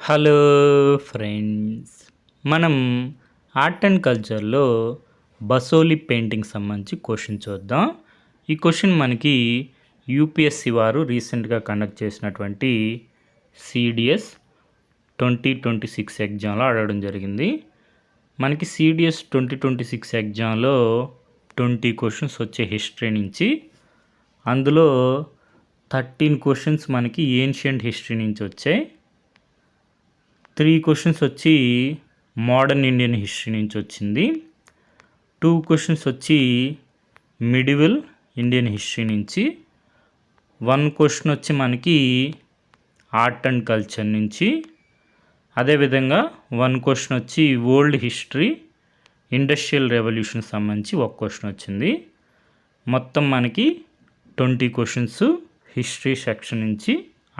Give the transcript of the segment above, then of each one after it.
Hello friends, మనం art and కల్చర్లో బసోలి painting సంబంధించి క్వశ్చన్ చూద్దాం. ఈ క్వశ్చన్ మనకి యూపీఎస్సి వారు రీసెంట్గా కండక్ట్ చేసినటువంటి సిడిఎస్ 2026 ఎగ్జామ్లో అడగడం జరిగింది. మనకి సిడిఎస్ 2026 ఎగ్జామ్లో 20 క్వశ్చన్స్ వచ్చే హిస్టరీ నుంచి, అందులో 13 క్వశ్చన్స్ మనకి ఏన్షియంట్ హిస్టరీ నుంచి వచ్చాయి. 3 క్వశ్చన్స్ వచ్చి మోడర్న్ ఇండియన్ హిస్టరీ నుంచి వచ్చింది. 2 క్వశ్చన్స్ వచ్చి మిడివల్ ఇండియన్ హిస్టరీ నుంచి. 1 క్వశ్చన్ వచ్చి మనకి ఆర్ట్ అండ్ కల్చర్ నుంచి. అదేవిధంగా 1 క్వశ్చన్ వచ్చి వరల్డ్ హిస్టరీ ఇండస్ట్రియల్ రెవల్యూషన్ సంబంధించి 1 క్వశ్చన్ వచ్చింది. మొత్తం మనకి 20 క్వశ్చన్స్ హిస్టరీ సెక్షన్ నుంచి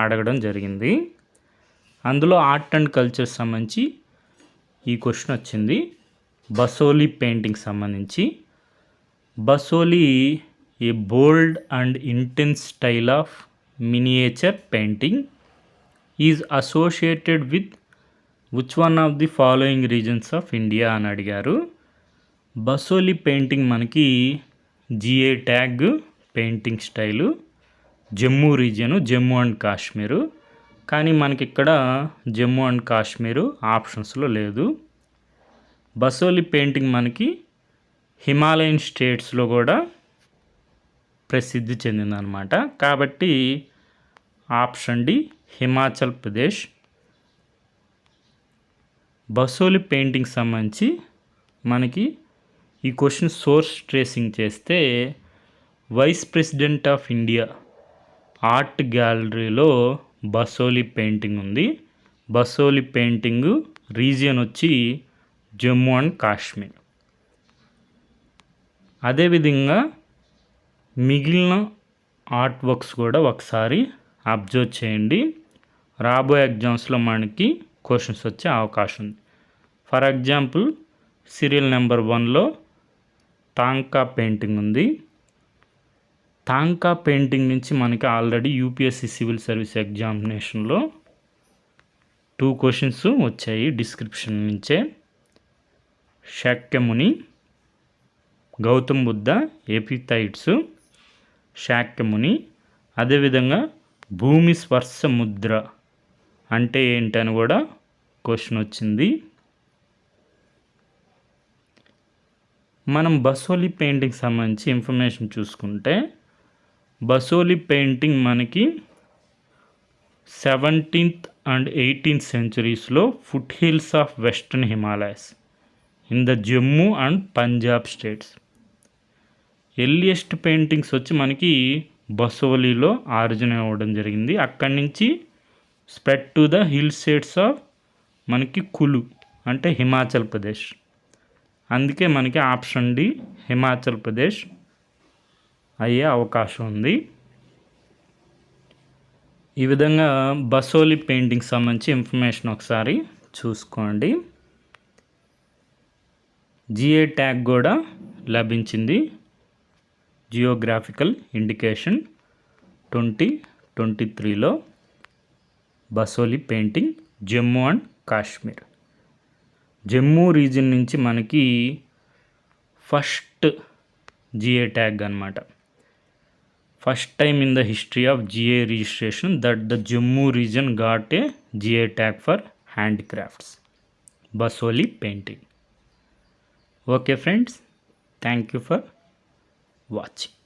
అడగడం జరిగింది. అందులో ఆర్ట్ అండ్ కల్చర్ సంబంధించి ఈ క్వశ్చన్ వచ్చింది. బసోలి పెయింటింగ్ సంబంధించి, Basohli a bold and intense style of miniature painting is associated with which one of the following regions of India అని అడిగారు. బసోలి పెయింటింగ్ మనకి GI tag painting style, Jammu region, Jammu and Kashmir. కానీ మనకి ఇక్కడ జమ్మూ అండ్ కాశ్మీరు ఆప్షన్స్లో లేదు. బసోలి పెయింటింగ్ మనకి హిమాలయన్ స్టేట్స్లో కూడా ప్రసిద్ధి చెందిందనమాట. కాబట్టి option D Himachal Pradesh. Basohli painting సంబంధించి మనకి ఈ క్వశ్చన్ సోర్స్ ట్రేసింగ్ చేస్తే vice president of India art గ్యాలరీలో బసోలి పెయింటింగ్ ఉంది. బసోలి పెయింటింగ్ రీజియన్ వచ్చి జమ్మూ అండ్ కాశ్మీర్. అదేవిధంగా మిగిలిన ఆర్ట్ వర్క్స్ కూడా ఒకసారి అబ్జర్వ్ చేయండి. రాబోయే ఎగ్జామ్స్లో మనకి క్వశ్చన్స్ వచ్చే అవకాశం ఉంది. ఫర్ ఎగ్జాంపుల్ సీరియల్ నెంబర్ 1లో తాంకా పెయింటింగ్ ఉంది. తాంకా పెయింటింగ్ నుంచి మనకి ఆల్రెడీ యూపీఎస్సి సివిల్ సర్వీస్ ఎగ్జామినేషన్లో 2 క్వశ్చన్స్ వచ్చాయి డిస్క్రిప్షన్ నుంచే. శాక్యముని, గౌతమ్ బుద్ధ ఎపిథైట్స్, శాక్యముని. అదేవిధంగా భూమి స్పర్శ ముద్ర అంటే ఏంటని కూడా క్వశ్చన్ వచ్చింది. మనం బసోలి పెయింటింగ్ సంబంధించి ఇన్ఫర్మేషన్ చూసుకుంటే, బసోలి పెయింటింగ్ మనకి 17th and 18th centuries foot hills of western Himalayas in the Jammu and Punjab states. Earliest paintings వచ్చి మనకి బసోలిలో ఆరిజిన్ అవ్వడం జరిగింది. అక్కడి నుంచి spread to the hill states of మనకి కులు అంటే హిమాచల్ ప్రదేశ్. అందుకే మనకి ఆప్షన్ డి హిమాచల్ ప్రదేశ్ అయ్యే అవకాశం ఉంది. ఈ విధంగా బసోలి పెయింటింగ్ సంబంధించి ఇన్ఫర్మేషన్ ఒకసారి చూసుకోండి. జిఏ ట్యాగ్ కూడా లభించింది. జియోగ్రాఫికల్ ఇండికేషన్ 2023లో Basohli painting Jammu and Kashmir. Jammu region నుంచి మనకి ఫస్ట్ జిఏ ట్యాగ్ అనమాట. First time in the history of GI registration that the Jammu region got a GI tag for handicrafts, Basohli painting. Okay friends, thank you for watching.